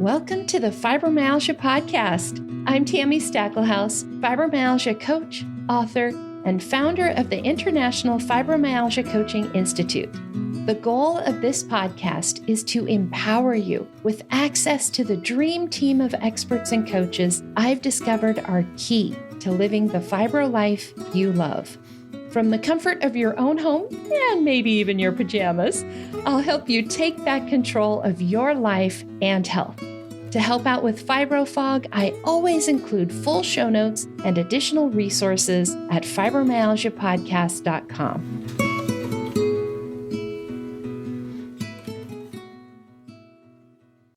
Welcome to the Fibromyalgia Podcast. I'm Tami Stackelhouse, fibromyalgia coach, author, and founder of the International Fibromyalgia Coaching Institute. The goal of this podcast is to empower you with access to the dream team of experts and coaches I've discovered are key to living the fibro life you love. From the comfort of your own home, and maybe even your pajamas, I'll help you take back control of your life and health. To help out with fibro fog, I always include full show notes and additional resources at fibromyalgiapodcast.com.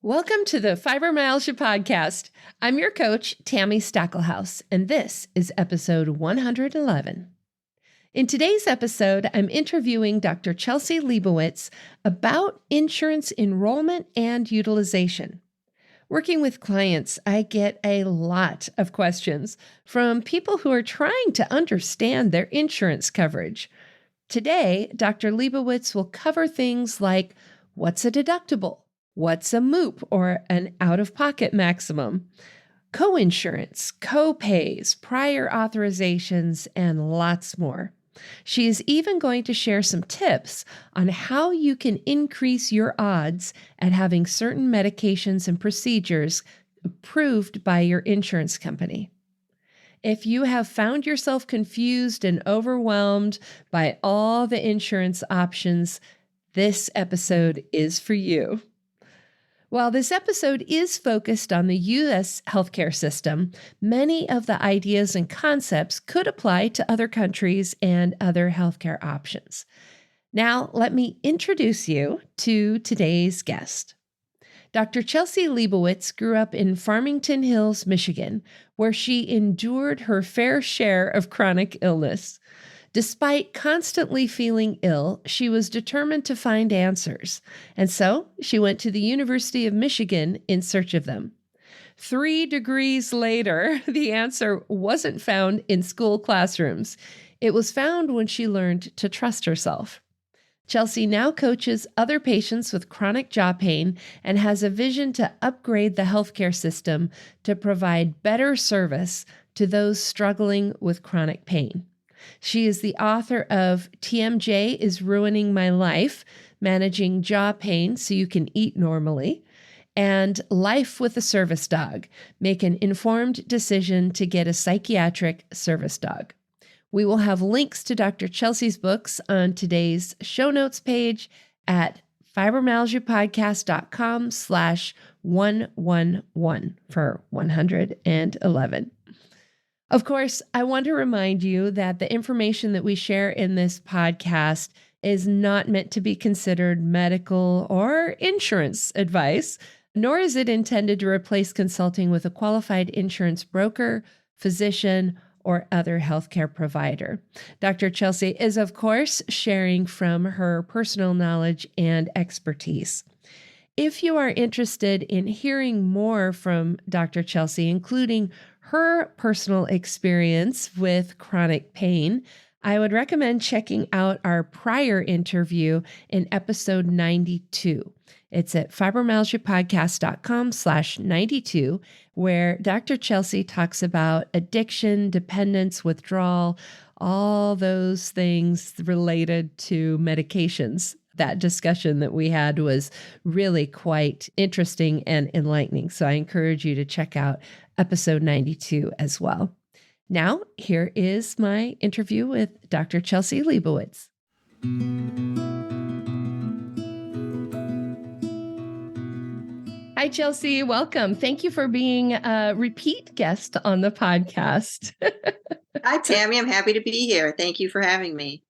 Welcome to the Fibromyalgia Podcast. I'm your coach, Tami Stackelhouse, and this is episode 111. In today's episode, I'm interviewing Dr. Chelsea Liebowitz about insurance enrollment and utilization. Working with clients, I get a lot of questions from people who are trying to understand their insurance coverage. Today, Dr. Liebowitz will cover things like what's a deductible, what's a MOOP or an out-of-pocket maximum, coinsurance, copays, prior authorizations, and lots more. She is even going to share some tips on how you can increase your odds at having certain medications and procedures approved by your insurance company. If you have found yourself confused and overwhelmed by all the insurance options, this episode is for you. While this episode is focused on the U.S. healthcare system, many of the ideas and concepts could apply to other countries and other healthcare options. Now, let me introduce you to today's guest. Dr. Chelsea Liebowitz grew up in Farmington Hills, Michigan, where she endured her fair share of chronic illness. Despite constantly feeling ill, she was determined to find answers, and so she went to the University of Michigan in search of them. 3 degrees later, the answer wasn't found in school classrooms. It was found when she learned to trust herself. Chelsea now coaches other patients with chronic jaw pain and has a vision to upgrade the healthcare system to provide better service to those struggling with chronic pain. She is the author of TMJ is Ruining My Life, Managing Jaw Pain So You Can Eat Normally, and Life with a Service Dog, Make an Informed Decision to Get a Psychiatric Service Dog. We will have links to Dr. Chelsea's books on today's show notes page at fibromyalgiapodcast.com/111 for 111. Of course, I want to remind you that the information that we share in this podcast is not meant to be considered medical or insurance advice, nor is it intended to replace consulting with a qualified insurance broker, physician, or other healthcare provider. Dr. Chelsea is, of course, sharing from her personal knowledge and expertise. If you are interested in hearing more from Dr. Chelsea, including her personal experience with chronic pain, I would recommend checking out our prior interview in episode 92. It's at fibromyalgiapodcast.com/92, where Dr. Chelsea talks about addiction, dependence, withdrawal, all those things related to medications. That discussion that we had was really quite interesting and enlightening. So I encourage you to check out episode 92 as well. Now, here is my interview with Dr. Chelsea Liebowitz. Hi, Chelsea. Welcome. Thank you for being a repeat guest on the podcast. Hi, Tami. I'm happy to be here. Thank you for having me.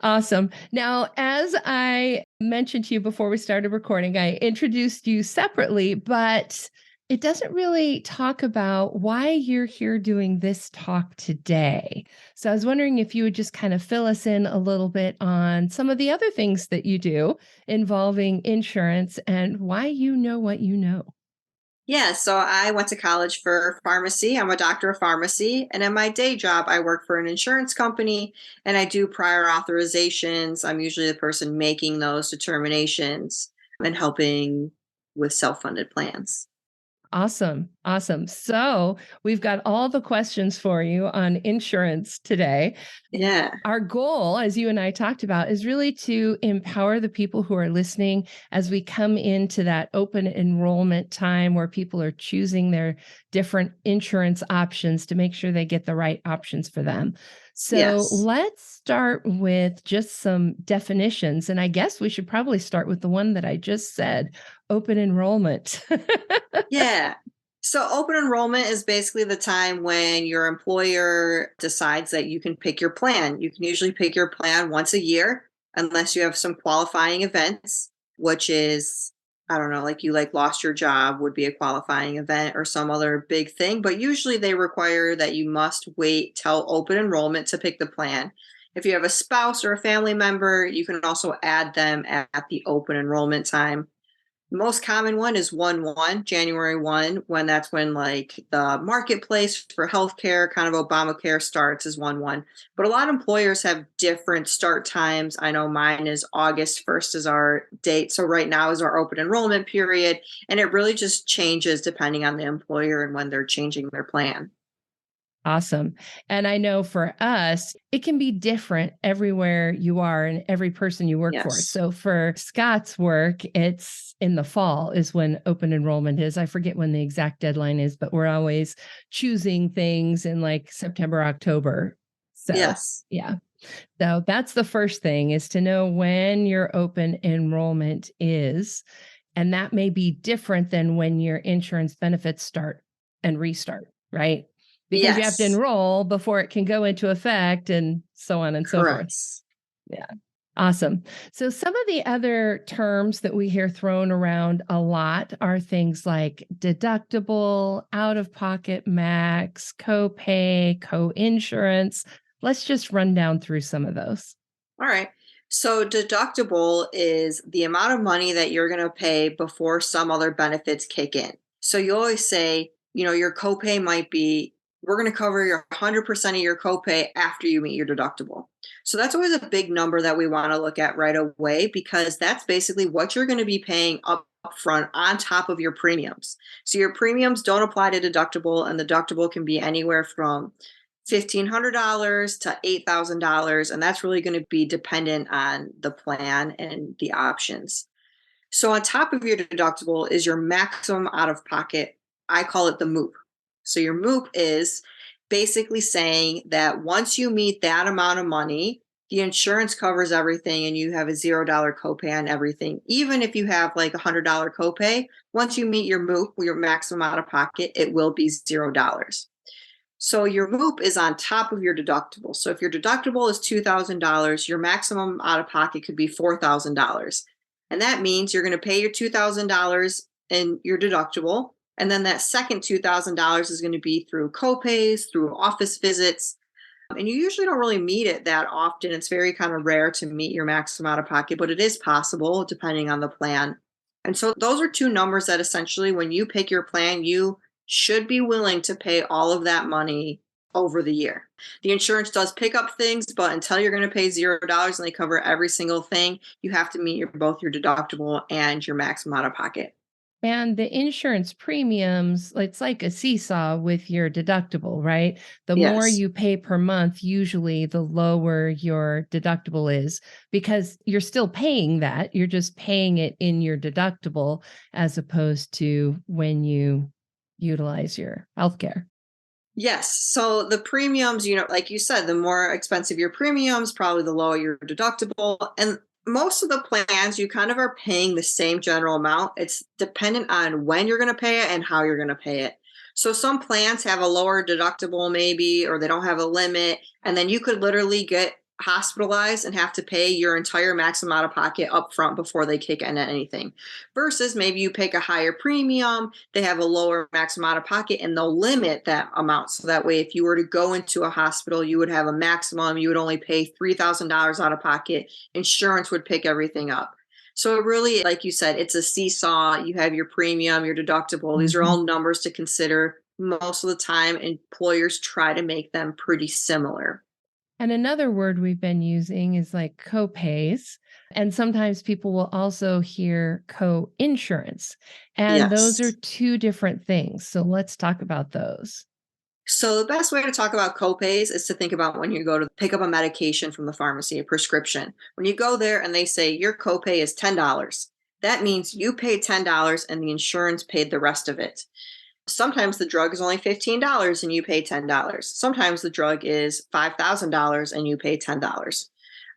Awesome. Now, as I mentioned to you before we started recording, I introduced you separately, but it doesn't really talk about why you're here doing this talk today. So I was wondering if you would just kind of fill us in a little bit on some of the other things that you do involving insurance and why you know what you know. Yeah, so I went to college for pharmacy. I'm a doctor of pharmacy. And in my day job, I work for an insurance company and I do prior authorizations. I'm usually the person making those determinations and helping with self-funded plans. Awesome. Awesome. So we've got all the questions for you on insurance today. Yeah. Our goal, as you and I talked about, is really to empower the people who are listening as we come into that open enrollment time where people are choosing their different insurance options to make sure they get the right options for them. So Yes. let's start with just some definitions. And I guess we should probably start with the one that I just said, open enrollment. Yeah. So open enrollment is basically the time when your employer decides that you can pick your plan. You can usually pick your plan once a year, unless you have some qualifying events, which is, I don't know, like you lost your job would be a qualifying event or some other big thing. But usually they require that you must wait till open enrollment to pick the plan. If you have a spouse or a family member, you can also add them at the open enrollment time. The most common one is 1/1, January 1, when that's when like the marketplace for healthcare, kind of Obamacare starts is 1/1. But a lot of employers have different start times. I know mine is August 1st is our date. So right now is our open enrollment period. And it really just changes depending on the employer and when they're changing their plan. Awesome. And I know for us, it can be different everywhere you are and every person you work for. Yes. So for Scott's work, it's in the fall is when open enrollment is. I forget when the exact deadline is, but we're always choosing things in like September, October. So, Yes. yeah. So that's the first thing is to know when your open enrollment is. And that may be different than when your insurance benefits start and restart, right? Because you have to Yes. enroll before it can go into effect and so on and so forth. Correct. Yeah. Awesome. So some of the other terms that we hear thrown around a lot are things like deductible, out-of-pocket max, copay, co-insurance. Let's just run down through some of those. All right. So deductible is the amount of money that you're going to pay before some other benefits kick in. So you always say, your copay might be, we're going to cover your 100% of your copay after you meet your deductible. So that's always a big number that we want to look at right away, because that's basically what you're going to be paying up front on top of your premiums. So your premiums don't apply to deductible, and the deductible can be anywhere from $1,500 to $8,000. And that's really going to be dependent on the plan and the options. So, on top of your deductible is your maximum out of pocket. I call it the MOOP. So, your MOOP is basically saying that once you meet that amount of money, the insurance covers everything and you have a $0 copay on everything. Even if you have like $100 copay, once you meet your MOOP, your maximum out of pocket, it will be $0. So your MOOP is on top of your deductible. So if your deductible is $2,000, your maximum out of pocket could be $4,000. And that means you're going to pay your $2,000 in your deductible. And then that second $2,000 is going to be through copays, through office visits. And you usually don't really meet it that often. It's very kind of rare to meet your maximum out of pocket, but it is possible depending on the plan. And so those are two numbers that essentially, when you pick your plan, you should be willing to pay all of that money over the year. The insurance does pick up things, but until you're going to pay $0 and they cover every single thing, you have to meet both your deductible and your maximum out of pocket. And the insurance premiums, it's like a seesaw with your deductible, right? The more Yes. you pay per month, usually the lower your deductible is because you're still paying that. You're just paying it in your deductible as opposed to when you utilize your healthcare. Yes. So the premiums, like you said, the more expensive your premiums, probably the lower your deductible. And most of the plans, you kind of are paying the same general amount. It's dependent on when you're going to pay it and how you're going to pay it. So some plans have a lower deductible, maybe, or they don't have a limit. And then you could literally get hospitalized and have to pay your entire maximum out of pocket up front before they kick in anything. Versus maybe you pick a higher premium, they have a lower maximum out of pocket, and they'll limit that amount. So that way, if you were to go into a hospital, you would have a maximum, you would only pay $3,000 out of pocket. Insurance would pick everything up. So it really, like you said, it's a seesaw. You have your premium, your deductible. These are Mhm. all numbers to consider. Most of the time, employers try to make them pretty similar. And another word we've been using is like copays. And sometimes people will also hear co-insurance. And those are Yes. two different things. So let's talk about those. So the best way to talk about copays is to think about when you go to pick up a medication from the pharmacy, a prescription. When you go there and they say your copay is $10, that means you paid $10 and the insurance paid the rest of it. Sometimes the drug is only $15 and you pay $10. Sometimes the drug is $5,000 and you pay $10.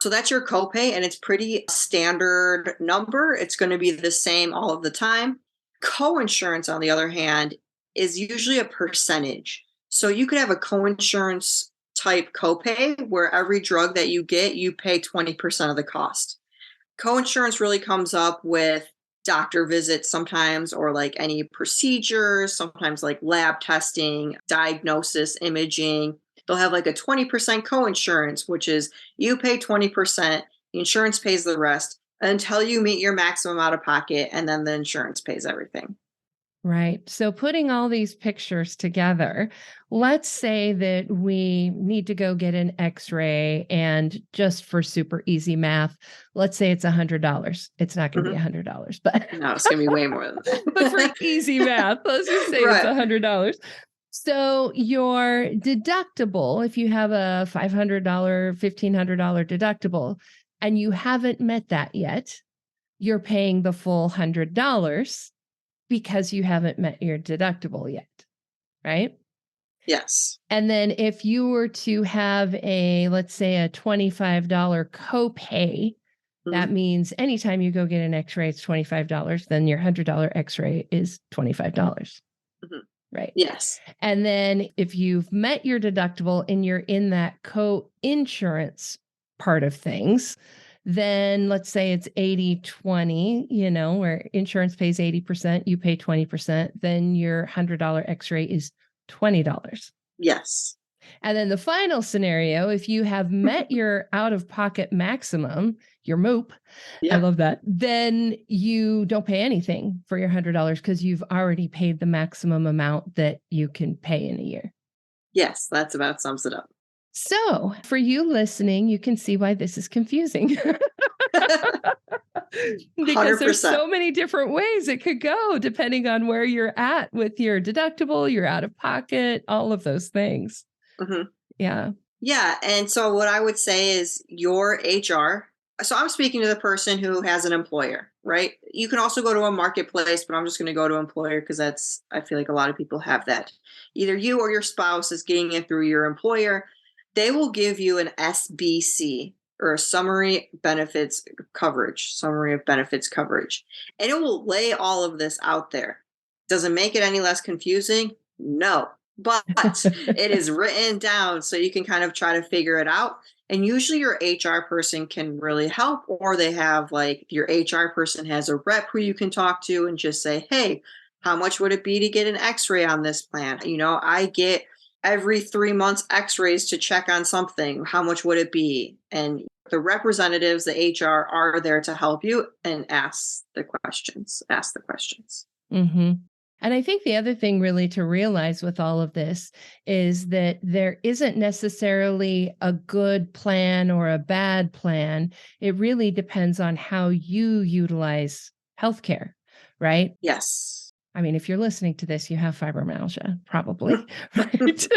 So that's your copay, and it's pretty standard number. It's going to be the same all of the time. Coinsurance, on the other hand, is usually a percentage. So you could have a coinsurance type copay where every drug that you get, you pay 20% of the cost. Coinsurance really comes up with doctor visits sometimes, or like any procedures, sometimes like lab testing, diagnosis, imaging. They'll have like a 20% coinsurance, which is you pay 20%, the insurance pays the rest until you meet your maximum out of pocket, and then the insurance pays everything. Right. So putting all these pictures together, let's say that we need to go get an x-ray, and just for super easy math, let's say it's $100. It's not going to be Mhm. $100, but No, it's going to be way more than but for that. easy math, let's just say it's Right. $100. So your deductible, if you have a $500, $1,500 deductible, and you haven't met that yet, you're paying the full $100 because you haven't met your deductible yet, right? Yes. And then if you were to have let's say a $25 copay, that Mhm. means anytime you go get an x-ray, it's $25, then your $100 x-ray is $25, Mhm. right? Yes. And then if you've met your deductible and you're in that co-insurance part of things, then let's say it's 80-20, where insurance pays 80%, you pay 20%, then your $100 x-ray is $20. Yes. And then the final scenario, if you have met your out-of-pocket maximum, your MOOP, I Yep. love that, then you don't pay anything for your $100 because you've already paid the maximum amount that you can pay in a year. Yes. That's about sums it up. So for you listening, you can see why this is confusing. Because there's 100%. so many different ways it could go depending on where you're at with your deductible, your out of pocket, all of those things. Hmm. Yeah. Yeah. And so what I would say is your HR. So I'm speaking to the person who has an employer, right? You can also go to a marketplace, but I'm just going to go to employer because I feel like a lot of people have that. Either you or your spouse is getting it through your employer. They will give you an SBC, or a summary of benefits coverage. And it will lay all of this out there. Does it make it any less confusing? No. But it is written down so you can kind of try to figure it out. And usually your HR person can really help, or they have like your HR person has a rep who you can talk to and just say, hey, how much would it be to get an x-ray on this plan? I get every 3 months x-rays to check on something. How much would it be? And the representatives, the HR, are there to help you and ask the questions. Mm-hmm. And I think the other thing really to realize with all of this is that there isn't necessarily a good plan or a bad plan. It really depends on how you utilize healthcare, right? Yes. I mean, if you're listening to this, you have fibromyalgia, probably, right? And so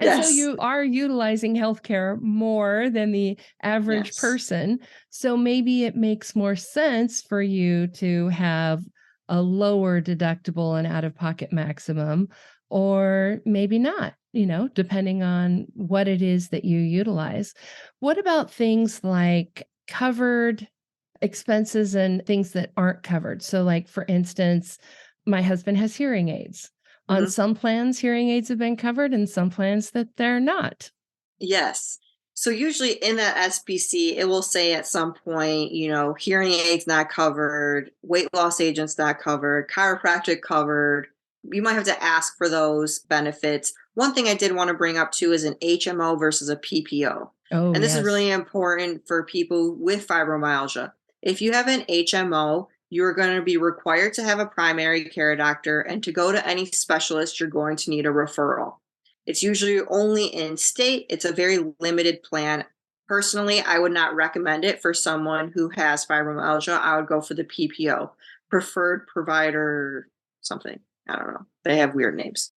Yes. you are utilizing healthcare more than the average Yes. person. So maybe it makes more sense for you to have a lower deductible and out-of-pocket maximum, or maybe not, depending on what it is that you utilize. What about things like covered expenses and things that aren't covered? So, like, for instance, my husband has hearing aids. On Mhm. some plans, hearing aids have been covered, and some plans that they're not. Yes. So usually in that SBC, it will say at some point, hearing aids not covered, weight loss agents not covered, chiropractic covered. You might have to ask for those benefits. One thing I did want to bring up too is an HMO versus a PPO. Oh, And this is yes. really important for people with fibromyalgia. If you have an HMO, you're going to be required to have a primary care doctor, and to go to any specialist, you're going to need a referral. It's usually only in state. It's a very limited plan. Personally, I would not recommend it for someone who has fibromyalgia. I would go for the PPO, preferred provider something. I don't know. They have weird names.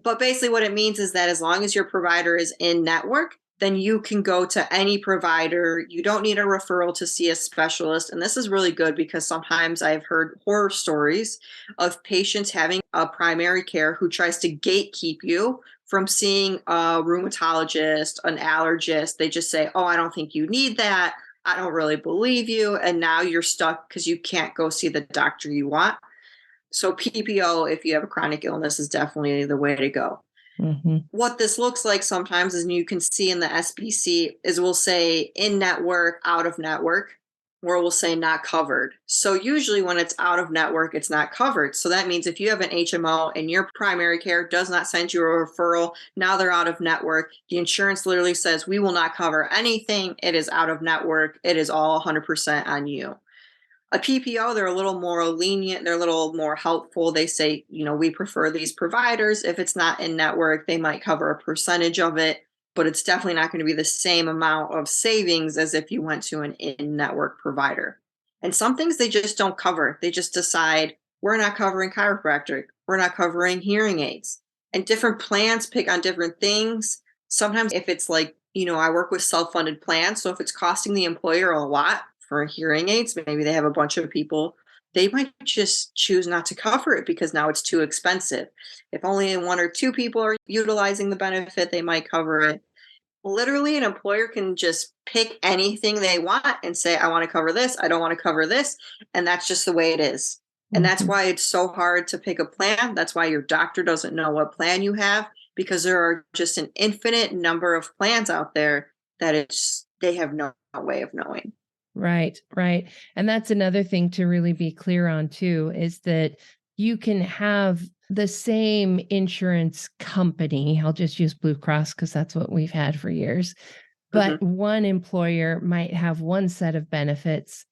But basically what it means is that as long as your provider is in network, then you can go to any provider. You don't need a referral to see a specialist. And this is really good because sometimes I've heard horror stories of patients having a primary care who tries to gatekeep you from seeing a rheumatologist, an allergist. They just say, oh, I don't think you need that. I don't really believe you. And now you're stuck because you can't go see the doctor you want. So PPO, if you have a chronic illness, is definitely the way to go. Mm-hmm. What this looks like sometimes, and you can see in the SBC, is we'll say in network, out of network, or we'll say not covered. So usually when it's out of network, it's not covered. So that means if you have an HMO and your primary care does not send you a referral, now they're out of network. The insurance literally says, we will not cover anything. It is out of network. It is all 100% on you. A PPO, they're a little more lenient. They're a little more helpful. They say, we prefer these providers. If it's not in network, they might cover a percentage of it, but it's definitely not going to be the same amount of savings as if you went to an in-network provider. And some things they just don't cover. They just decide, we're not covering chiropractic. We're not covering hearing aids. And different plans pick on different things. Sometimes if it's like, I work with self-funded plans. So if it's costing the employer a lot, for hearing aids, maybe they have a bunch of people, they might just choose not to cover it because now it's too expensive. If only one or two people are utilizing the benefit, they might cover it. Literally, an employer can just pick anything they want and say, I want to cover this, I don't want to cover this. And that's just the way it is. And that's why it's so hard to pick a plan. That's why your doctor doesn't know what plan you have, because there are just an infinite number of plans out there that they have no way of knowing. Right, right. And that's another thing to really be clear on too, is that you can have the same insurance company. I'll just use Blue Cross because that's what we've had for years. But one employer might have one set of benefits,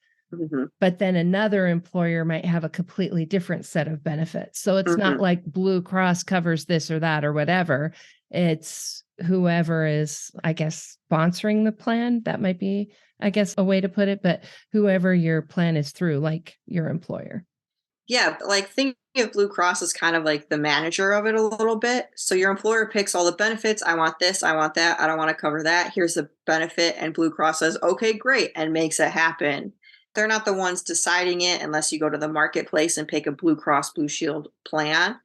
but then another employer might have a completely different set of benefits. So it's not like Blue Cross covers this or that or whatever. It's whoever is, I guess, sponsoring the plan. That might be, I guess, a way to put it, but whoever your plan is through, like your employer. Yeah, like think of Blue Cross as kind of like the manager of it a little bit. So your employer picks all the benefits. I want this, I want that, I don't want to cover that. Here's the benefit. And Blue Cross says, okay, great, and makes it happen. They're not the ones deciding it unless you go to the marketplace and pick a Blue Cross Blue Shield plan.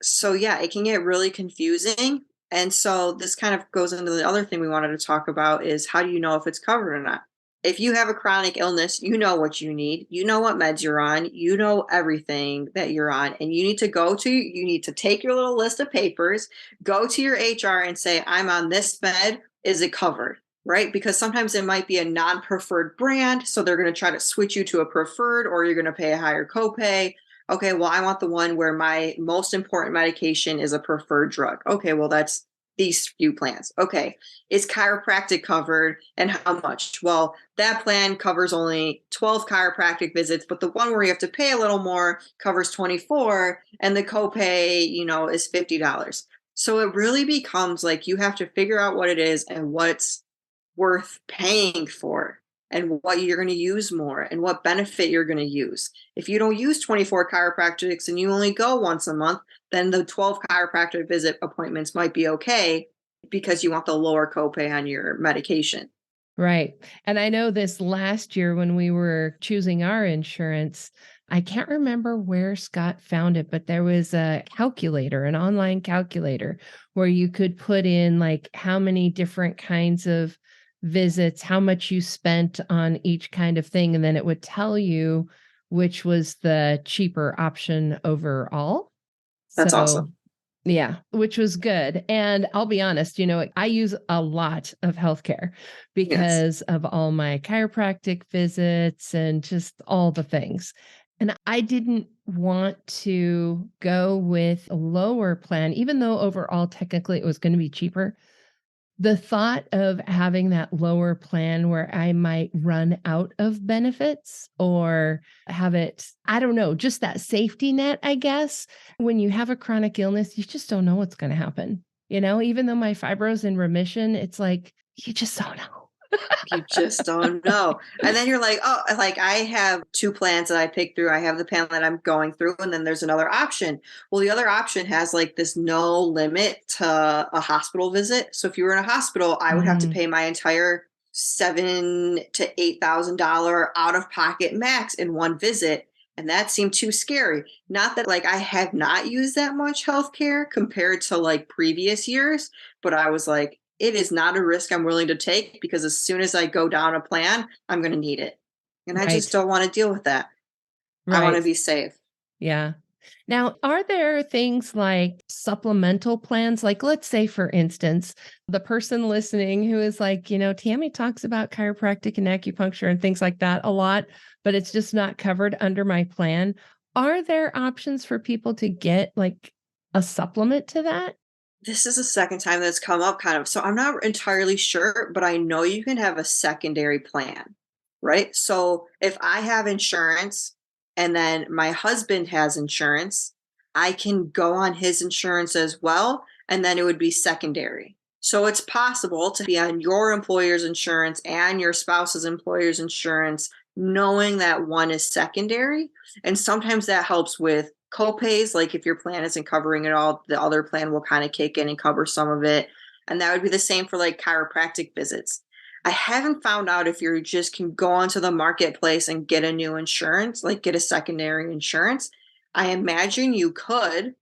So yeah, it can get really confusing. And so this kind of goes into the other thing we wanted to talk about is how do you know if it's covered or not? If you have a chronic illness, you know what you need. You know what meds you're on. You know everything that you're on. And you need to take your little list of papers, go to your HR and say, I'm on this med. Is it covered? Right? Because sometimes it might be a non-preferred brand. So they're going to try to switch you to a preferred, or you're going to pay a higher copay. Okay, well, I want the one where my most important medication is a preferred drug. Okay, well, that's these few plans. Okay, is chiropractic covered and how much? Well, that plan covers only 12 chiropractic visits, but the one where you have to pay a little more covers 24 and the copay, is $50. So it really becomes like you have to figure out what it is and what's worth paying for and what you're going to use more and what benefit you're going to use. If you don't use 24 chiropractics and you only go once a month, then the 12 chiropractic visit appointments might be okay because you want the lower copay on your medication. Right. And I know this last year when we were choosing our insurance, I can't remember where Scott found it, but there was a calculator, an online calculator where you could put in like how many different kinds of visits, how much you spent on each kind of thing. And then it would tell you which was the cheaper option overall. That's awesome. Yeah, which was good. And I'll be honest, I use a lot of healthcare because of all my chiropractic visits and just all the things. And I didn't want to go with a lower plan, even though overall, technically, it was going to be cheaper. The thought of having that lower plan where I might run out of benefits or have it, I don't know, just that safety net, I guess. When you have a chronic illness, you just don't know what's going to happen. Even though my fibro's in remission, it's like, you just don't know. You just don't know. And then you're like, oh, like I have two plans that I picked through. I have the plan that I'm going through, and then there's another option. Well, the other option has like this no limit to a hospital visit. So if you were in a hospital, I would have to Mm, pay my entire $7,000 to $8,000 out of pocket max in one visit. And that seemed too scary. Not that like I have not used that much healthcare compared to like previous years, but I was like, it is not a risk I'm willing to take because as soon as I go down a plan, I'm going to need it. And I just right, don't want to deal with that. I want to right. be safe. Yeah. Now, are there things like supplemental plans? Like, let's say, for instance, the person listening who is like, Tammy talks about chiropractic and acupuncture and things like that a lot, but it's just not covered under my plan. Are there options for people to get like a supplement to that? This is the second time that's come up kind of. So I'm not entirely sure, but I know you can have a secondary plan, right? So if I have insurance and then my husband has insurance, I can go on his insurance as well. And then it would be secondary. So it's possible to be on your employer's insurance and your spouse's employer's insurance, knowing that one is secondary. And sometimes that helps with copays. Like if your plan isn't covering it all, the other plan will kind of kick in and cover some of it. And that would be the same for like chiropractic visits. I haven't found out if you just can go onto the marketplace and get a new insurance, like get a secondary insurance. I imagine you could,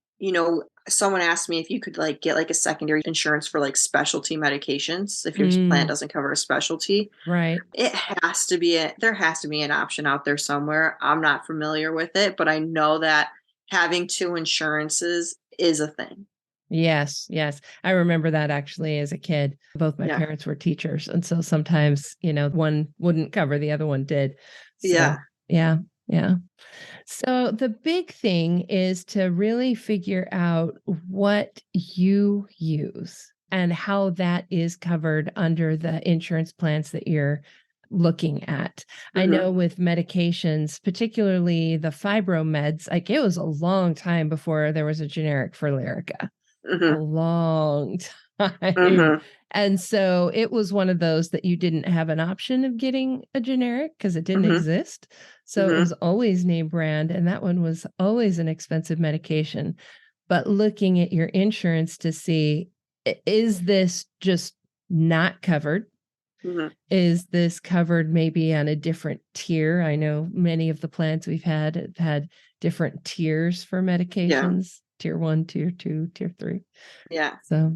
someone asked me if you could like get like a secondary insurance for like specialty medications if your plan Mm, doesn't cover a specialty. right. There has to be an option out there somewhere. I'm not familiar with it, but I know that having two insurances is a thing. Yes, yes. I remember that actually as a kid. Both my Yeah. parents were teachers. And so sometimes, one wouldn't cover, the other one did. So, Yeah. yeah, yeah. So the big thing is to really figure out what you use and how that is covered under the insurance plans that you're looking at. I Mhm. know with medications, particularly the fibro meds, like it was a long time before there was a generic for Lyrica. A Mhm. long time. Mhm. And so it was one of those that you didn't have an option of getting a generic because it didn't Mhm. exist. So it was Mhm. always name brand, and that one was always an expensive medication. But looking at your insurance to see, is this just not covered? Mhm. Is this covered maybe on a different tier? I know many of the plans we've had have had different tiers for Yeah. medications, tier 1, tier 2, tier 3. Yeah. So,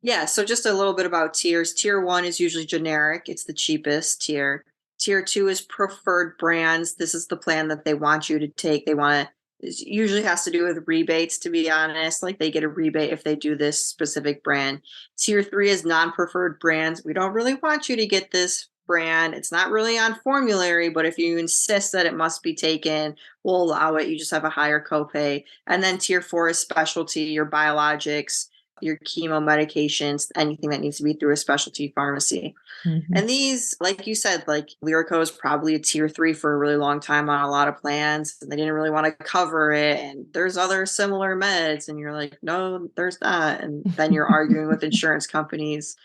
Yeah, so just a little bit about tiers. Tier 1 is usually generic, it's the cheapest tier. Tier 2 is preferred brands. This is the plan that they want you to take. They want to it usually has to do with rebates, to be honest. Like they get a rebate if they do this specific brand. Tier 3 is non-preferred brands. We don't really want you to get this brand. It's not really on formulary, but if you insist that it must be taken, we'll allow it. You just have a higher copay. And then tier 4 is specialty, your biologics, your chemo medications, anything that needs to be through a specialty pharmacy. mhm. And these, like you said, like Lyrico is probably a tier 3 for a really long time on a lot of plans, and they didn't really want to cover it. And there's other similar meds, and you're like, no, there's not. And then you're arguing with insurance companies.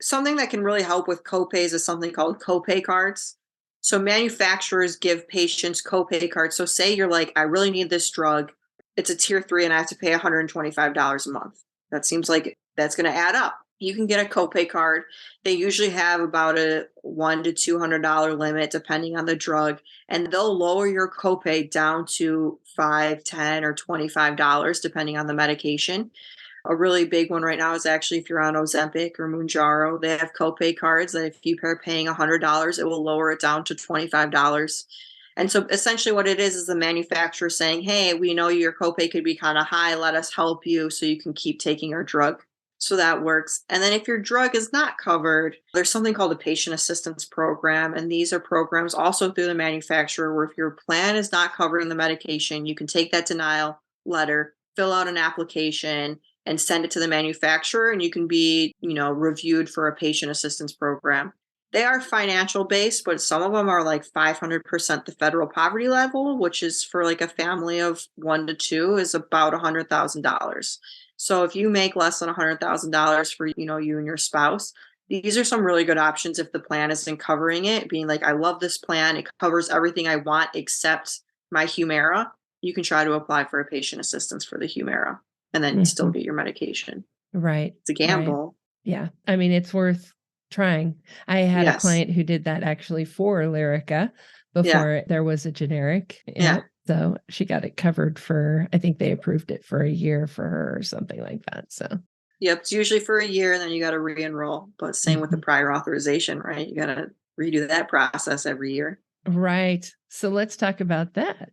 Something that can really help with copays is something called copay cards. So manufacturers give patients copay cards. So say you're like, I really need this drug. It's a tier 3 and I have to pay $125 a month. That seems like that's going to add up. You can get a copay card. They usually have about a $100 to $200 limit depending on the drug, and they'll lower your copay down to $5, $10, or $25 depending on the medication. A really big one right now is actually if you're on Ozempic or Mounjaro, they have copay cards that if you are paying $100, it will lower it down to $25. And so essentially what it is the manufacturer saying, hey, we know your copay could be kind of high. Let us help you so you can keep taking our drug. So that works. And then if your drug is not covered, there's something called a patient assistance program. And these are programs also through the manufacturer where if your plan is not covering the medication, you can take that denial letter, fill out an application, and send it to the manufacturer, and you can be, reviewed for a patient assistance program. They are financial based, but some of them are like 500% the federal poverty level, which is for like a family of 1 to 2 is about $100,000. So if you make less than $100,000 for, you and your spouse, these are some really good options if the plan isn't covering it, being like, I love this plan. It covers everything I want except my Humira. You can try to apply for a patient assistance for the Humira and then still Mhm. get your medication. Right. It's a Right. gamble. Yeah. I mean, it's worth trying. I had a Yes. client who did that actually for Lyrica Yeah. before there was a generic. Yeah. Yep. So she got it covered for, I think they approved it for a year for her or something like that. So, Yep. It's usually for a year and then you got to re-enroll. But same with the mhm. prior authorization, right? You got to redo that process every year. Right. So let's talk about that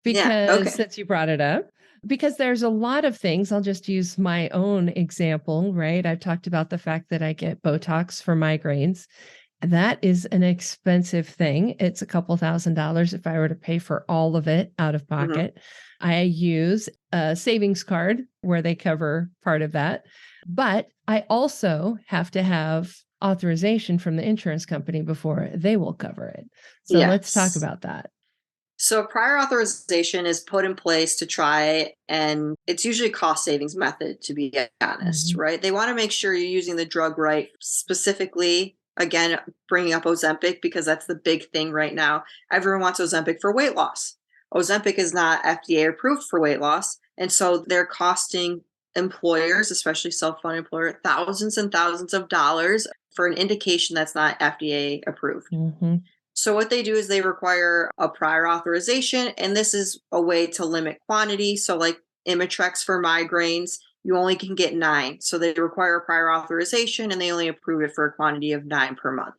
Yeah. because Okay. since you brought it up, because there's a lot of things. I'll just use my own example, right? I've talked about the fact that I get Botox for migraines. That is an expensive thing. It's a couple $1,000s if I were to pay for all of it out of Hmm. pocket. I use a savings card where they cover part of that. But I also have to have authorization from the insurance company before they will cover it. So let's talk Yes. about that. So prior authorization is put in place to try, and it's usually a cost savings method, to be honest, Mhm. right? They want to make sure you're using the drug right, specifically, again, bringing up Ozempic because that's the big thing right now. Everyone wants Ozempic for weight loss. Ozempic is not FDA approved for weight loss. And so they're costing employers, especially self-funded employer, thousands and thousands of dollars for an indication that's not FDA approved. Mhm. So what they do is they require a prior authorization, and this is a way to limit quantity. So like Imitrex for migraines, you only can get 9. So they require a prior authorization and they only approve it for a quantity of 9 per month.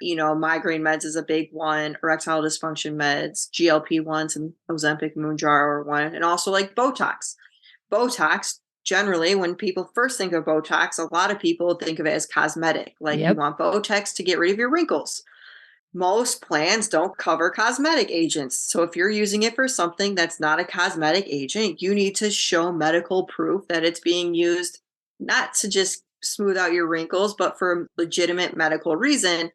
Migraine meds is a big one, erectile dysfunction meds, GLP-1s and Ozempic, Mounjaro are one, and also like Botox. Botox, generally, when people first think of Botox, a lot of people think of it as cosmetic. Like you Yep. want Botox to get rid of your wrinkles. Most plans don't cover cosmetic agents. So if you're using it for something that's not a cosmetic agent, you need to show medical proof that it's being used not to just smooth out your wrinkles, but for a legitimate medical reason.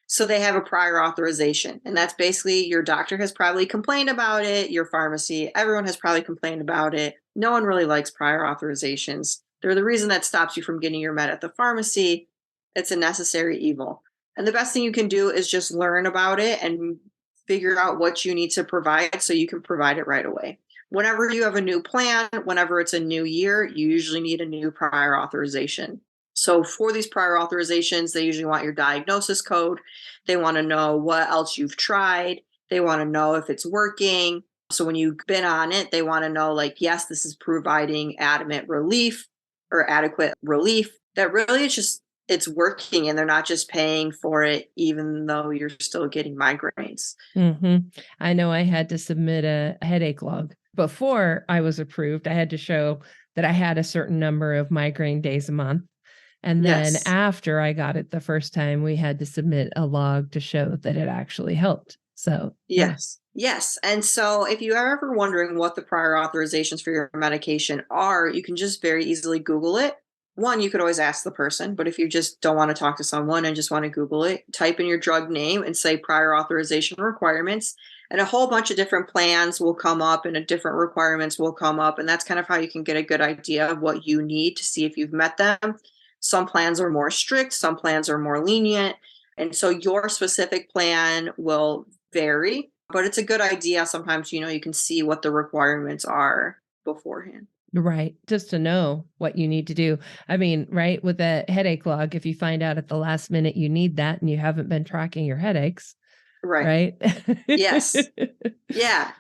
So they have a prior authorization. And that's basically your doctor has probably complained about it, your pharmacy, everyone has probably complained about it. No one really likes prior authorizations. They're the reason that stops you from getting your med at the pharmacy. It's a necessary evil. And the best thing you can do is just learn about it and figure out what you need to provide so you can provide it right away. Whenever you have a new plan, whenever it's a new year, you usually need a new prior authorization. So for these prior authorizations, they usually want your diagnosis code. They want to know what else you've tried. They want to know if it's working. So when you've been on it, they want to know, like, yes, this is providing adequate relief or adequate relief. That really it's working and they're not just paying for it, even though you're still getting migraines. I know I had to submit a headache log. Before I was approved, I had to show that I had a certain number of migraine days a month. And then Yes. after I got it the first time, we had to submit a log to show that it actually helped. So, yeah. Yes. Yes. And so if you are ever wondering what the prior authorizations for your medication are, you can just very easily Google it. One, you could always ask the person, but if you just don't want to talk to someone and just want to Google it, type in your drug name and say prior authorization requirements, and a whole bunch of different plans will come up and different requirements will come up. And that's kind of how you can get a good idea of what you need to see if you've met them. Some plans are more strict, some plans are more lenient. And so your specific plan will vary, but it's a good idea. Sometimes, you can see what the requirements are beforehand. Right. Just to know what you need to do. I mean, right. With a headache log, if you find out at the last minute you need that and you haven't been tracking your headaches, Right. right? Yes. Yeah.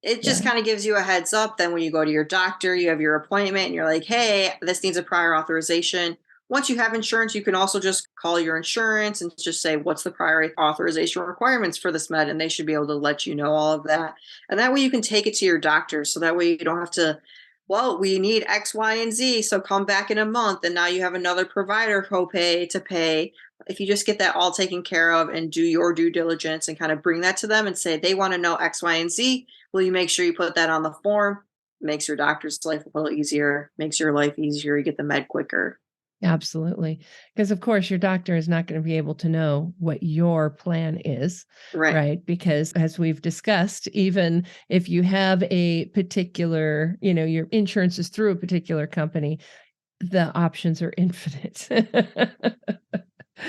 It just Yeah. kind of gives you a heads up. Then when you go to your doctor, you have your appointment and you're like, hey, this needs a prior authorization. Once you have insurance, you can also just call your insurance and just say, what's the prior authorization requirements for this med? And they should be able to let you know all of that. And that way you can take it to your doctor. So that way you don't have to, well, we need X, Y, and Z. So come back in a month. And now you have another provider copay to pay. If you just get that all taken care of and do your due diligence and kind of bring that to them and say, they want to know X, Y, and Z, will you make sure you put that on the form? Makes your doctor's life a little easier, makes your life easier, you get the med quicker. Absolutely. Because, of course, your doctor is not going to be able to know what your plan is, Right. right? Because, as we've discussed, even if you have a particular, your insurance is through a particular company, the options are infinite.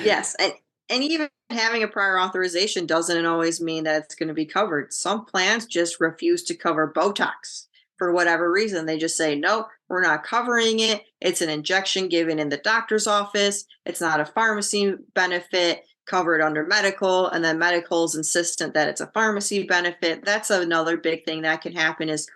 Yes. And even having a prior authorization doesn't always mean that it's going to be covered. Some plans just refuse to cover Botox for whatever reason. They just say, no, we're not covering it. It's an injection given in the doctor's office. It's not a pharmacy benefit covered under medical. And then medical is insistent that it's a pharmacy benefit. That's another big thing that can happen is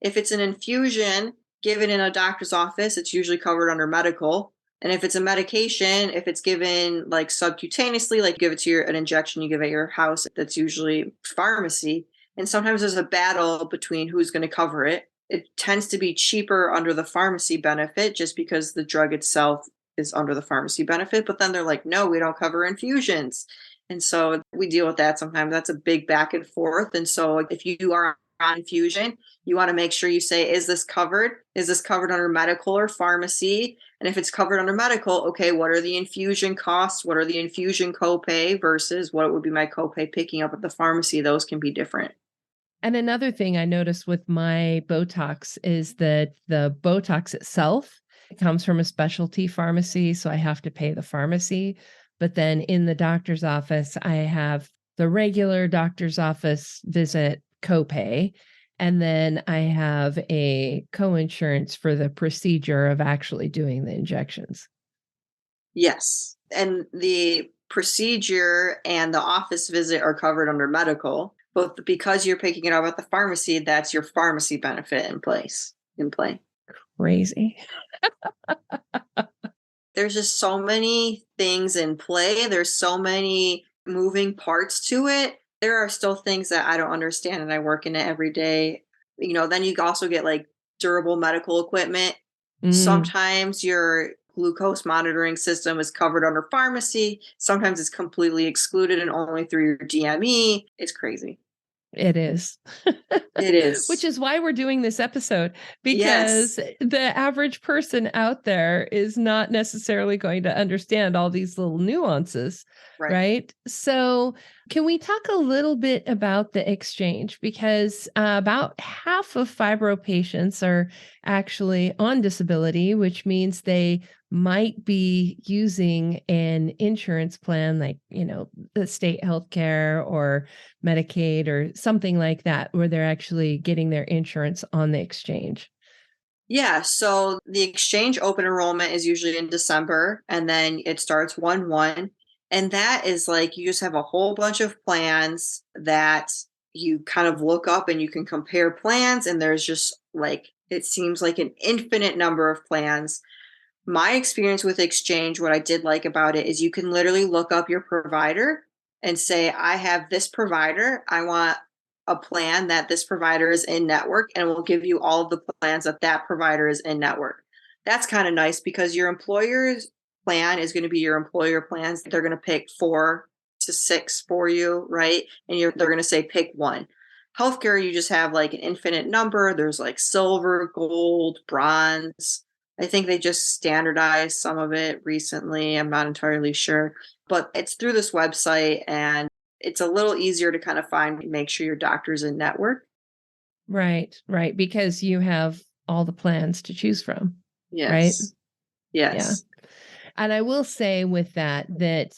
if it's an infusion given in a doctor's office, it's usually covered under medical. And if it's a medication, if it's given like subcutaneously, like give it to an injection you give at your house, that's usually pharmacy. And sometimes there's a battle between who's going to cover it. It tends to be cheaper under the pharmacy benefit just because the drug itself is under the pharmacy benefit. But then they're like, no, we don't cover infusions. And so we deal with that sometimes. That's a big back and forth. And so if you are on infusion, you want to make sure you say, is this covered? Is this covered under medical or pharmacy? And if it's covered under medical, okay, what are the infusion costs? What are the infusion copay versus what would be my copay picking up at the pharmacy? Those can be different. And another thing I noticed with my Botox is that the Botox itself comes from a specialty pharmacy, so I have to pay the pharmacy. But then in the doctor's office, I have the regular doctor's office visit copay. And then I have a coinsurance for the procedure of actually doing the injections. Yes. And the procedure and the office visit are covered under medical, but because you're picking it up at the pharmacy, that's your pharmacy benefit in play. Crazy. There's just so many things in play. There's so many moving parts to it. There are still things that I don't understand, and I work in it every day. Then you also get like durable medical equipment. Sometimes your glucose monitoring system is covered under pharmacy. Sometimes it's completely excluded and only through your DME. It's crazy. It is. It is. Which is why we're doing this episode, because Yes. the average person out there is not necessarily going to understand all these little nuances, right? So can we talk a little bit about the exchange? Because about half of fibro patients are actually on disability, which means they might be using an insurance plan like, the state healthcare or Medicaid or something like that, where they're actually getting their insurance on the exchange. Yeah. So the exchange open enrollment is usually in December, and then it starts 1/1. And that is like you just have a whole bunch of plans that you kind of look up and you can compare plans. And there's just like, it seems like an infinite number of plans. My experience with exchange, what I did like about it is you can literally look up your provider and say, I have this provider. I want a plan that this provider is in network, and we'll give you all of the plans that that provider is in network. That's kind of nice because your employer's plan is going to be your employer plans. They're going to pick 4 to 6 for you, right? And they're going to say pick one. Healthcare, you just have like an infinite number. There's like silver, gold, bronze. I think they just standardized some of it recently. I'm not entirely sure, but it's through this website, and it's a little easier to kind of find, make sure your doctor's in network. Right, right. Because you have all the plans to choose from. Right? Yes. Yeah. Yes. And I will say with that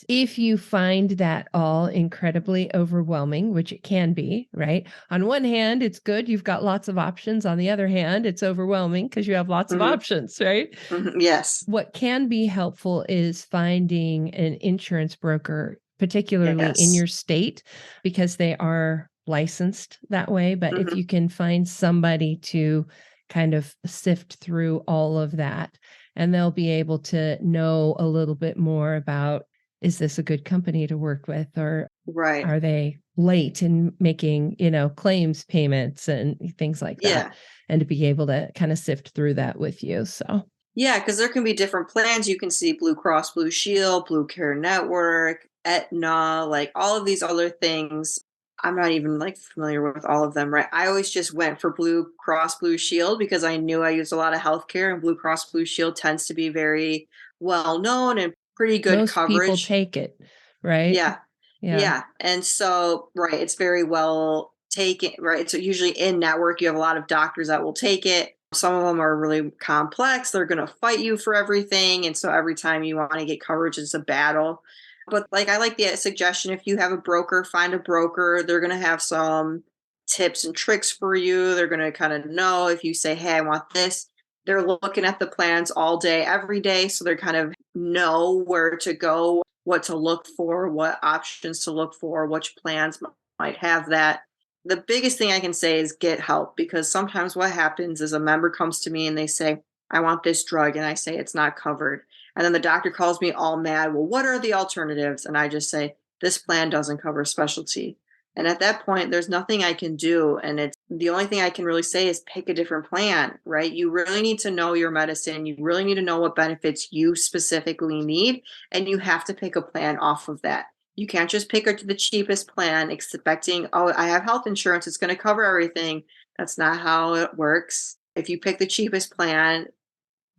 if you find that all incredibly overwhelming, which it can be, right? On one hand, it's good. You've got lots of options. On the other hand, it's overwhelming because you have lots of options, right? Yes. What can be helpful is finding an insurance broker, particularly in your state, because they are licensed that way. But if you can find somebody to kind of sift through all of that, and they'll be able to know a little bit more about, is this a good company to work with, or are they late in making, claims payments and things like that, and to be able to kind of sift through that with you. So yeah, because there can be different plans. You can see Blue Cross Blue Shield, Blue Care Network, Aetna, like all of these other things. I'm not even like familiar with all of them, right? I always just went for Blue Cross Blue Shield because I knew I used a lot of healthcare, and Blue Cross Blue Shield tends to be very well known and pretty good most coverage. people take it, right? Yeah. Yeah. And so, right, it's very well taken, right? So usually in network, you have a lot of doctors that will take it. Some of them are really complex. They're going to fight you for everything. And so every time you want to get coverage, it's a battle. But like, I like the suggestion, if you have a broker, find a broker. They're going to have some tips and tricks for you. They're going to kind of know if you say, hey, I want this. They're looking at the plans all day, every day. So they're kind of know where to go, what to look for, what options to look for, which plans might have that. The biggest thing I can say is get help, because sometimes what happens is a member comes to me and they say, I want this drug. And I say, it's not covered. And then the doctor calls me all mad. Well, what are the alternatives? And I just say, this plan doesn't cover specialty. And at that point, there's nothing I can do. And it's the only thing I can really say is pick a different plan, right? You really need to know your medicine. You really need to know what benefits you specifically need. And you have to pick a plan off of that. You can't just pick the cheapest plan expecting, oh, I have health insurance, it's going to cover everything. That's not how it works. If you pick the cheapest plan,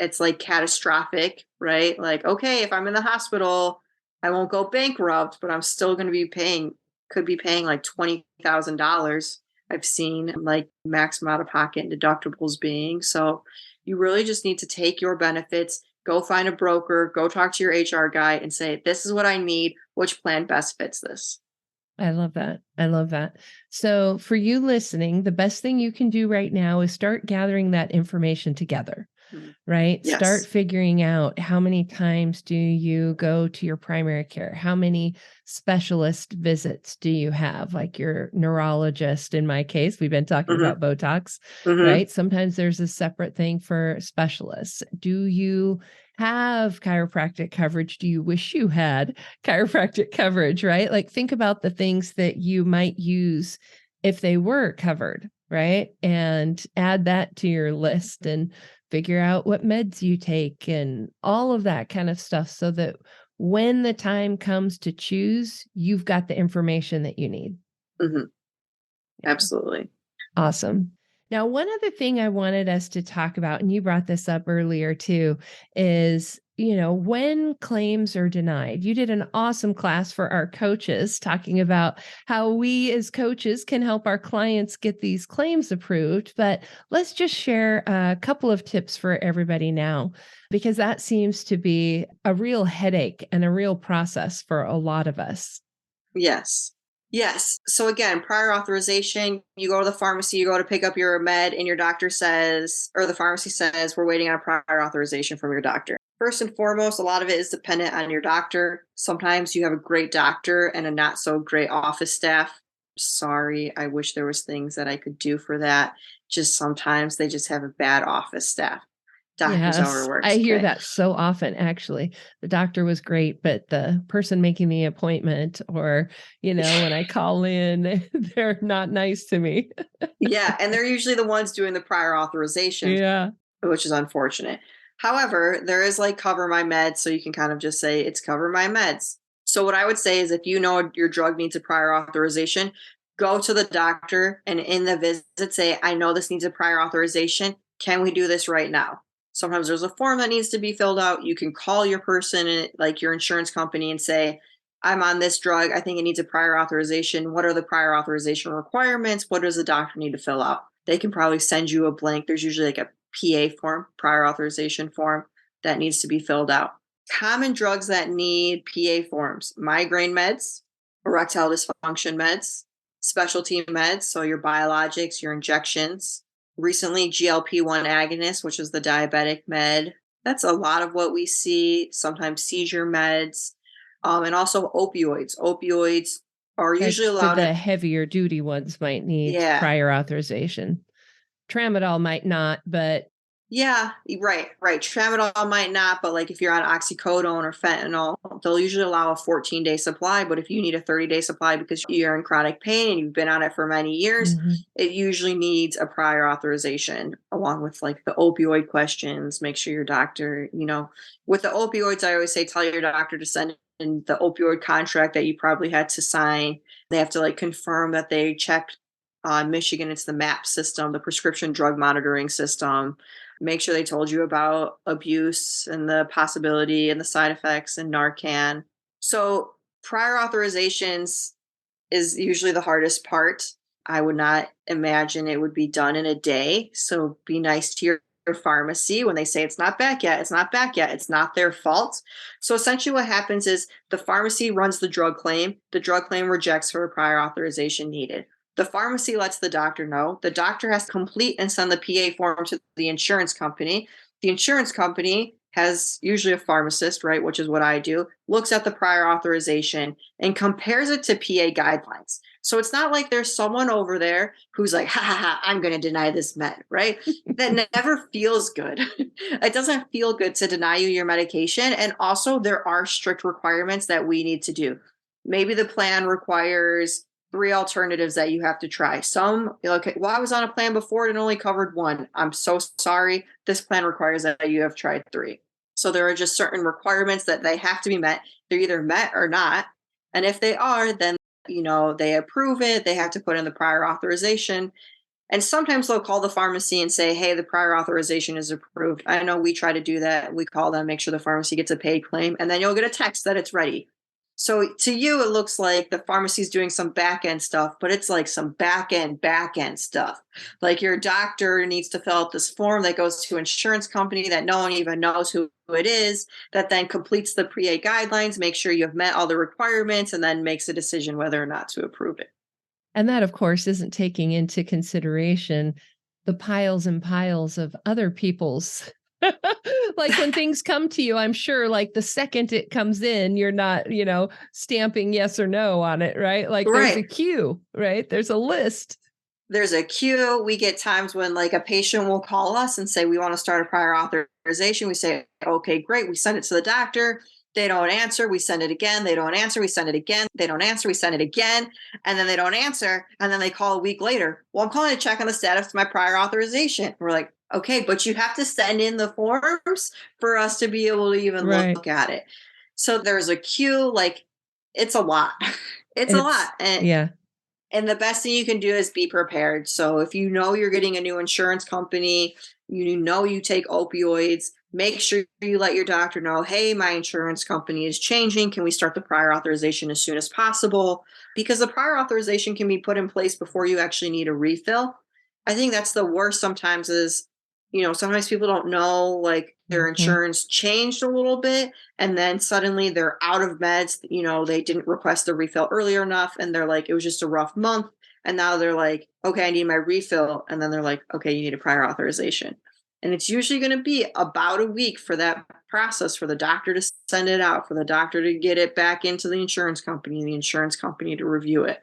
it's like catastrophic, right? Like, okay, if I'm in the hospital, I won't go bankrupt, but I'm still going to be could be paying like $20,000. I've seen like maximum out of pocket deductibles being. So you really just need to take your benefits, go find a broker, go talk to your HR guy and say, this is what I need. Which plan best fits this? I love that. I love that. So for you listening, the best thing you can do right now is start gathering that information together. Right? Yes. Start figuring out how many times do you go to your primary care? How many specialist visits do you have? Like your neurologist, in my case, we've been talking about Botox, right? Sometimes there's a separate thing for specialists. Do you have chiropractic coverage? Do you wish you had chiropractic coverage, right? Like think about the things that you might use if they were covered, right? And add that to your list and figure out what meds you take and all of that kind of stuff so that when the time comes to choose, you've got the information that you need. Yeah. Absolutely. Awesome. Now, one other thing I wanted us to talk about, and you brought this up earlier too, is, when claims are denied. You did an awesome class for our coaches talking about how we as coaches can help our clients get these claims approved. But let's just share a couple of tips for everybody now, because that seems to be a real headache and a real process for a lot of us. Yes. Yes. So again, prior authorization, you go to the pharmacy, you go to pick up your med, and your doctor says, or the pharmacy says, we're waiting on a prior authorization from your doctor. First and foremost, a lot of it is dependent on your doctor. Sometimes you have a great doctor and a not so great office staff. Sorry, I wish there was things that I could do for that. Just sometimes they just have a bad office staff. Doctors overworked. I hear that so often, actually. The doctor was great, but the person making the appointment or, when I call in, they're not nice to me. Yeah, and they're usually the ones doing the prior authorization, Yeah. which is unfortunate. However, there is like cover my meds, so you can kind of just say it's cover my meds. So what I would say is if you know your drug needs a prior authorization, go to the doctor and in the visit say, I know this needs a prior authorization. Can we do this right now? Sometimes there's a form that needs to be filled out. You can call your person, like your insurance company, and say, I'm on this drug. I think it needs a prior authorization. What are the prior authorization requirements? What does the doctor need to fill out? They can probably send you a blank. There's usually like a PA form, prior authorization form, that needs to be filled out. Common drugs that need PA forms: migraine meds, erectile dysfunction meds, specialty meds, so your biologics, your injections. Recently, GLP-1 agonist, which is the diabetic med. That's a lot of what we see. Sometimes seizure meds, and also opioids. Opioids are usually allowed. The heavier duty ones might need prior authorization. Tramadol might not, but yeah, right. Tramadol might not, but like if you're on oxycodone or fentanyl, they'll usually allow a 14-day supply. But if you need a 30-day supply because you're in chronic pain and you've been on it for many years, it usually needs a prior authorization along with like the opioid questions. Make sure your doctor, with the opioids, I always say, tell your doctor to send in the opioid contract that you probably had to sign. They have to like confirm that they checked on Michigan. It's the MAP system, the prescription drug monitoring system. Make sure they told you about abuse and the possibility and the side effects and Narcan. So prior authorizations is usually the hardest part. I would not imagine it would be done in a day. So be nice to your pharmacy when they say it's not back yet. It's not back yet. It's not their fault. So essentially what happens is the pharmacy runs the drug claim. The drug claim rejects for a prior authorization needed. The pharmacy lets the doctor know. The doctor has to complete and send the PA form to the insurance company. The insurance company has usually a pharmacist, right, which is what I do, looks at the prior authorization and compares it to PA guidelines. So it's not like there's someone over there who's like, ha ha ha, I'm going to deny this med, right? That never feels good. It doesn't feel good to deny you your medication. And also, there are strict requirements that we need to do. Maybe the plan requires 3 alternatives that you have to try. Some, okay, well, I was on a plan before and only covered 1. I'm so sorry. This plan requires that you have tried 3. So there are just certain requirements that they have to be met. They're either met or not. And if they are, then, they approve it. They have to put in the prior authorization. And sometimes they'll call the pharmacy and say, hey, the prior authorization is approved. I know we try to do that. We call them, make sure the pharmacy gets a paid claim, and then you'll get a text that it's ready. So to you, it looks like the pharmacy's doing some back end stuff, but it's like some back end stuff. Like your doctor needs to fill out this form that goes to insurance company that no one even knows who it is, that then completes the PA guidelines, make sure you have met all the requirements, and then makes a decision whether or not to approve it. And that, of course, isn't taking into consideration the piles and piles of other people's. Like when things come to you, I'm sure like the second it comes in, you're not, stamping yes or no on it, right? Like there's a queue, right? There's a list. There's a queue. We get times when like a patient will call us and say, we want to start a prior authorization. We say, okay, great. We send it to the doctor. They don't answer. We send it again. They don't answer. We send it again. They don't answer. We send it again. And then they don't answer. And then they call a week later. Well, I'm calling to check on the status of my prior authorization. We're like, okay, but you have to send in the forms for us to be able to even look at it. So there's a queue. Like it's a lot. It's a lot. And the best thing you can do is be prepared. So if you know you're getting a new insurance company, you take opioids, make sure you let your doctor know, hey, my insurance company is changing. Can we start the prior authorization as soon as possible? Because the prior authorization can be put in place before you actually need a refill. I think that's the worst sometimes is, sometimes people don't know like their insurance changed a little bit and then suddenly they're out of meds. They didn't request the refill earlier enough and they're like, it was just a rough month. And now they're like, okay, I need my refill. And then they're like, okay, you need a prior authorization. And it's usually going to be about a week for that process for the doctor to send it out, for the doctor to get it back into the insurance company to review it.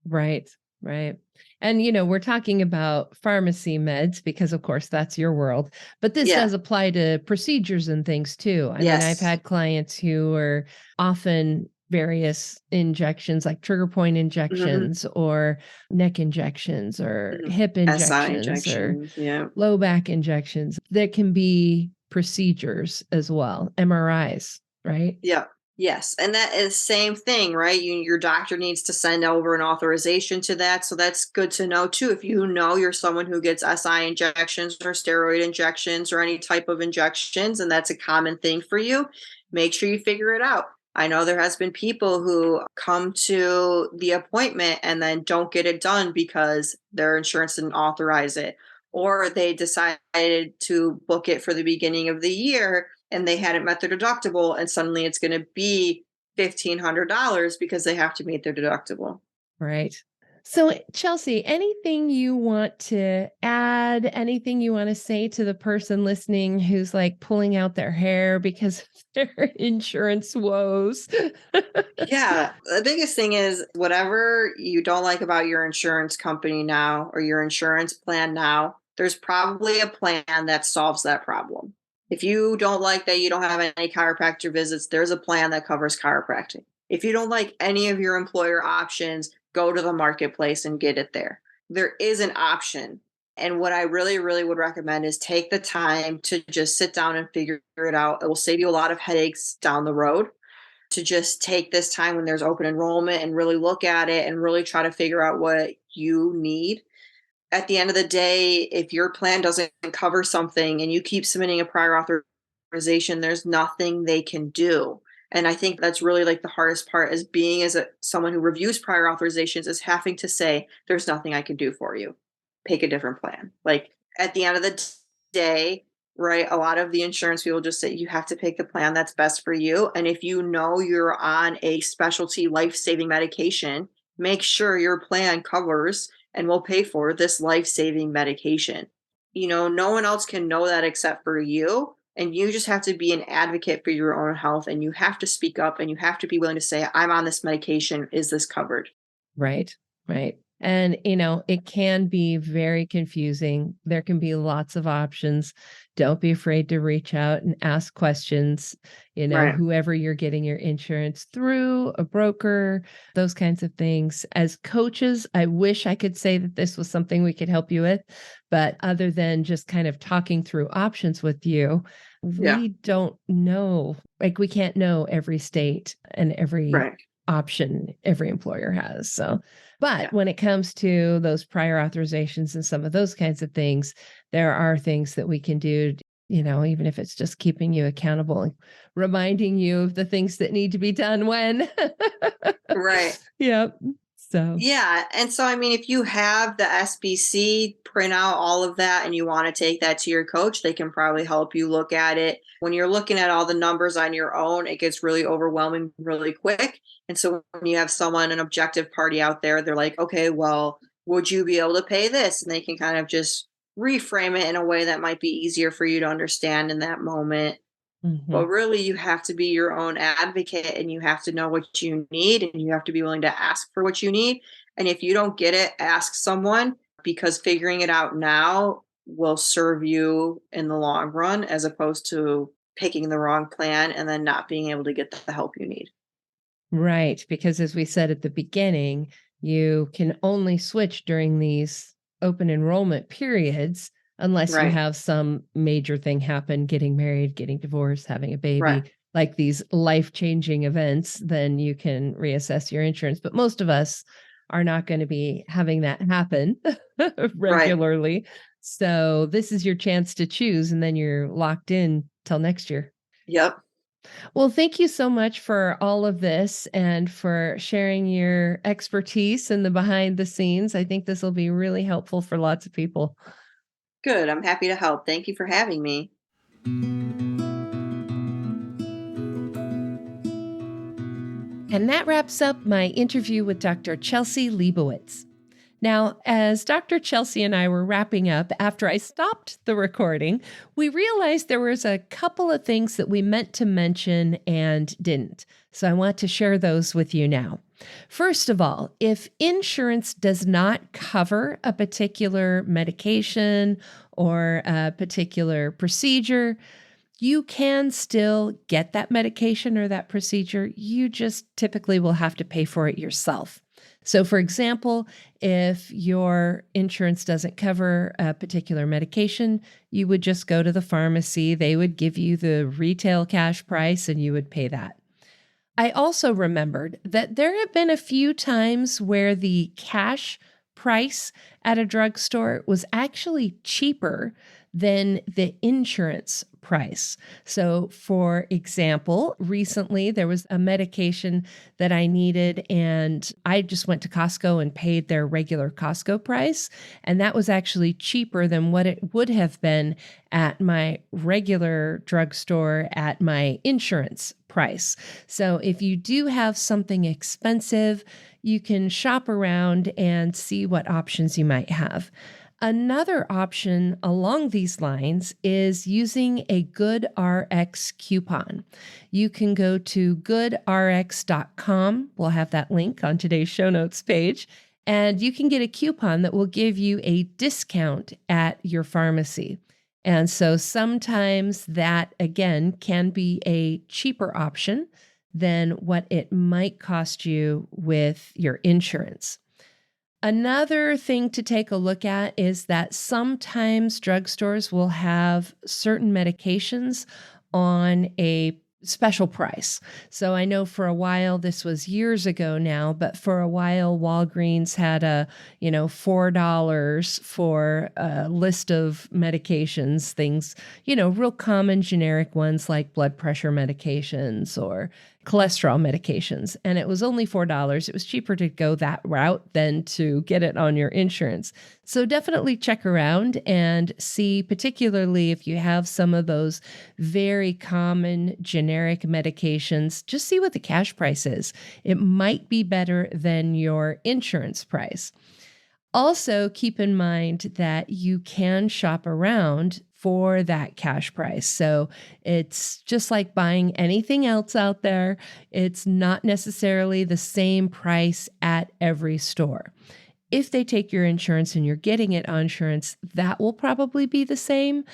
Right, right. And, we're talking about pharmacy meds because, of course, that's your world. But this does apply to procedures and things, too. I mean, I've had clients who are often various injections like trigger point injections or neck injections or hip injections or low back injections that can be procedures as well, MRIs, right? Yeah. Yes. And that is same thing, right? Your doctor needs to send over an authorization to that. So that's good to know too. If you know you're someone who gets SI injections or steroid injections or any type of injections, and that's a common thing for you, make sure you figure it out. I know there has been people who come to the appointment and then don't get it done because their insurance didn't authorize it, or they decided to book it for the beginning of the year and they hadn't met their deductible, and suddenly it's going to be $1,500 because they have to meet their deductible. Right. So, Chelsea, anything you want to add, anything you want to say to the person listening who's like pulling out their hair because of their insurance woes? Yeah. The biggest thing is whatever you don't like about your insurance company now or your insurance plan now, there's probably a plan that solves that problem. If you don't like that you don't have any chiropractor visits, there's a plan that covers chiropractic. If you don't like any of your employer options, go to the marketplace and get it there. There is an option. And what I really, really would recommend is take the time to just sit down and figure it out. It will save you a lot of headaches down the road to just take this time when there's open enrollment and really look at it and really try to figure out what you need. At the end of the day, if your plan doesn't cover something and you keep submitting a prior authorization, there's nothing they can do. And I think that's really like the hardest part is being as someone who reviews prior authorizations is having to say, there's nothing I can do for you. Pick a different plan. Like at the end of the day, right? A lot of the insurance people just say you have to pick the plan that's best for you. And if you know you're on a specialty life-saving medication, make sure your plan covers and will pay for this life-saving medication. No one else can know that except for you. And you just have to be an advocate for your own health and you have to speak up and you have to be willing to say, I'm on this medication. Is this covered? Right, right. And, it can be very confusing. There can be lots of options. Don't be afraid to reach out and ask questions. Right. Whoever you're getting your insurance through, a broker, those kinds of things. As coaches, I wish I could say that this was something we could help you with. But other than just kind of talking through options with you, Yeah. we don't know. Like, we can't know every state and every Right. option every employer has. So, but Yeah. when it comes to those prior authorizations and some of those kinds of things, there are things that we can do, even if it's just keeping you accountable and reminding you of the things that need to be done when. Right. Yep. So, Yeah. And so, I mean, if you have the SBC, print out all of that and you want to take that to your coach, they can probably help you look at it. When you're looking at all the numbers on your own, it gets really overwhelming really quick. And so, when you have someone, an objective party out there, they're like, okay, well, would you be able to pay this? And they can kind of just reframe it in a way that might be easier for you to understand in that moment. mhm. But really, you have to be your own advocate and you have to know what you need and you have to be willing to ask for what you need. And if you don't get it, ask someone because figuring it out now will serve you in the long run as opposed to picking the wrong plan and then not being able to get the help you need. Right. Because as we said at the beginning, you can only switch during these open enrollment periods unless you Right. have some major thing happen, getting married, getting divorced, having a Right. baby, like these life-changing events, then you can reassess your insurance. But most of us are not going to be having that happen Right. regularly. So this is your chance to choose, and then you're locked in till next year. Yep. Well, thank you so much for all of this and for sharing your expertise and the behind the scenes. I think this will be really helpful for lots of people. Good. I'm happy to help. Thank you for having me. And that wraps up my interview with Dr. Chelsea Liebowitz. Now, as Dr. Chelsea and I were wrapping up, after I stopped the recording, we realized there was a couple of things that we meant to mention and didn't. So I want to share those with you now. First of all, if insurance does not cover a particular medication or a particular procedure, you can still get that medication or that procedure. You just typically will have to pay for it yourself. So, for example, if your insurance doesn't cover a particular medication, you would just go to the pharmacy. They would give you the retail cash price and you would pay that. I also remembered that there have been a few times where the cash price at a drugstore was actually cheaper than the insurance price. So, for example, recently there was a medication that I needed, and I just went to Costco and paid their regular Costco price. And that was actually cheaper than what it would have been at my regular drugstore at my insurance price. So, if you do have something expensive, you can shop around and see what options you might have. Another option along these lines is using a GoodRx coupon. You can go to goodrx.com. We'll have that link on today's show notes page. And you can get a coupon that will give you a discount at your pharmacy. And so sometimes that, again, can be a cheaper option than what it might cost you with your insurance. Another thing to take a look at is that sometimes drugstores will have certain medications on a special price. So I know for a while, this was years ago now, but for a while, Walgreens had $4 for a list of medications, things, real common generic ones like blood pressure medications or cholesterol medications, and it was only $4. It was cheaper to go that route than to get it on your insurance. So definitely check around and see, particularly if you have some of those very common generic medications, just see what the cash price is. It might be better than your insurance price. Also, keep in mind that you can shop around for that cash price. So it's just like buying anything else out there. It's not necessarily the same price at every store. If they take your insurance and you're getting it on insurance, that will probably be the same.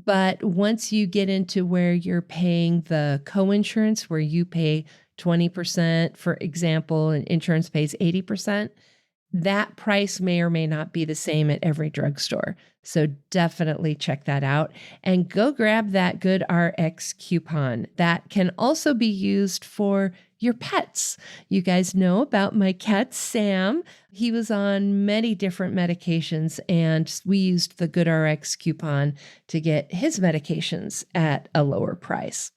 But once you get into where you're paying the coinsurance, where you pay 20%, for example, and insurance pays 80%, that price may or may not be the same at every drugstore. So definitely check that out and go grab that Good RX coupon. That can also be used for your pets. You guys know about my cat, Sam. He was on many different medications, and we used the Good RX coupon to get his medications at a lower price.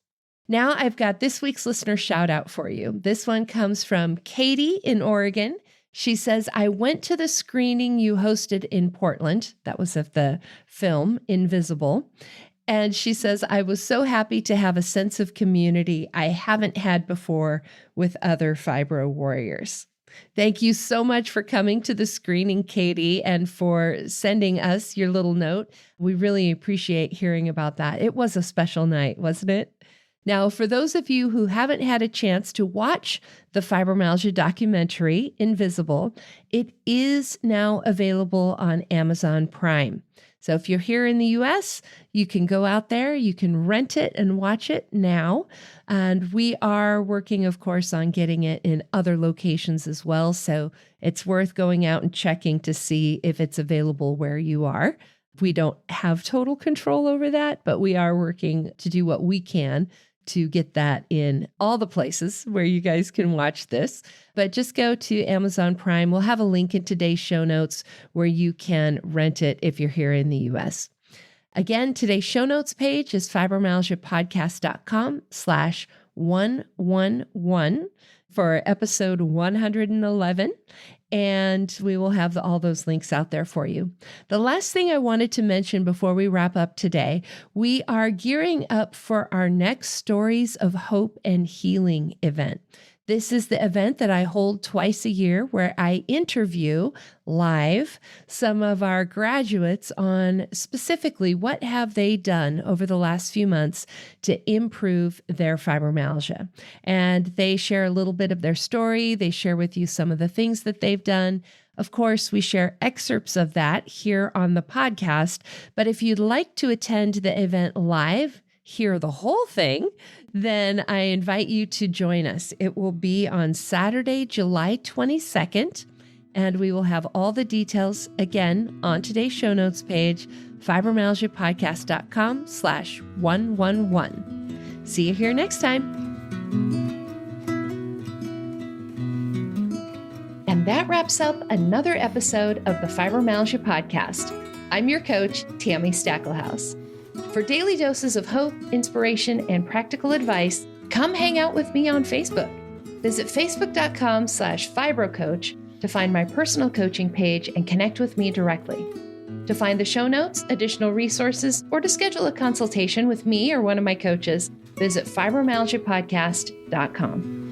Now I've got this week's listener shout out for you. This one comes from Katie in Oregon. She says, I went to the screening you hosted in Portland. That was of the film Invisible. And she says, I was so happy to have a sense of community I haven't had before with other fibro warriors. Thank you so much for coming to the screening, Katie, and for sending us your little note. We really appreciate hearing about that. It was a special night, wasn't it? Now, for those of you who haven't had a chance to watch the fibromyalgia documentary, Invisible, it is now available on Amazon Prime. So if you're here in the US, you can go out there, you can rent it and watch it now. And we are working, of course, on getting it in other locations as well. So it's worth going out and checking to see if it's available where you are. We don't have total control over that, but we are working to do what we can to get that in all the places where you guys can watch this. But just go to Amazon Prime. We'll have a link in today's show notes where you can rent it if you're here in the US. Again, today's show notes page is fibromyalgiapodcast.com/111 for episode 111. And we will have all those links out there for you. The last thing I wanted to mention before we wrap up today, we are gearing up for our next Stories of Hope and Healing event. This is the event that I hold twice a year where I interview live some of our graduates on specifically what have they done over the last few months to improve their fibromyalgia. And they share a little bit of their story. They share with you some of the things that they've done. Of course, we share excerpts of that here on the podcast. But if you'd like to attend the event live, hear the whole thing, then I invite you to join us. It will be on Saturday, July 22nd, and we will have all the details again on today's show notes page, fibromyalgiapodcast.com/111. See you here next time. And that wraps up another episode of the Fibromyalgia Podcast. I'm your coach, Tami Stacklehouse. For daily doses of hope, inspiration, and practical advice, come hang out with me on Facebook. Visit facebook.com/fibrocoach to find my personal coaching page and connect with me directly. To find the show notes, additional resources, or to schedule a consultation with me or one of my coaches, visit fibromyalgiapodcast.com.